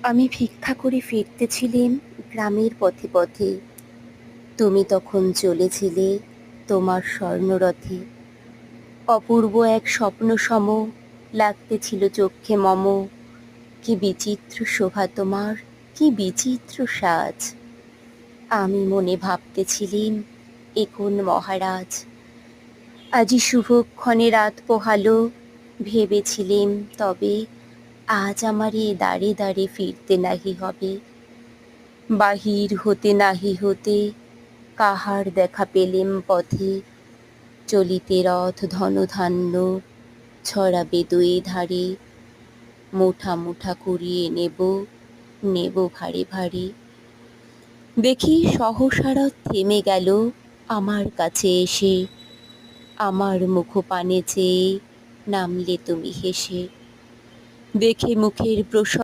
আমি ভিক্ষা করে ফিরতেছিলেম গ্রামের পথে পথে। তুমি তখন চলেছিলে তোমার স্বর্ণরথে। অপূর্ব এক স্বপ্ন সম লাগতেছিল চক্ষে মম। কি বিচিত্র শোভা তোমার, কি বিচিত্র সাজ। আমি মনে ভাবতেছিলেম, এ কোন মহারাজ। আজি শুভক্ষণে রাত পোহালো, ভেবেছিলেম তবে আজ আমার এ দ্বারে দ্বারে ফিরতে নাহি হবে। বাহির হতে নাহি হতে কাহার দেখা পেলেম পথে। চলিতে রথ ধনধান্য ছড়াবে দুই ধারে। মুঠা মুঠা কুড়িয়ে নেব, নেব ভারে ভারে। দেখি সহসা রথ থেমে গেল আমার কাছে এসে। আমার মুখপানে চেয়ে নামলে তুমি হেসে। দেখে মুখের প্রসন্ন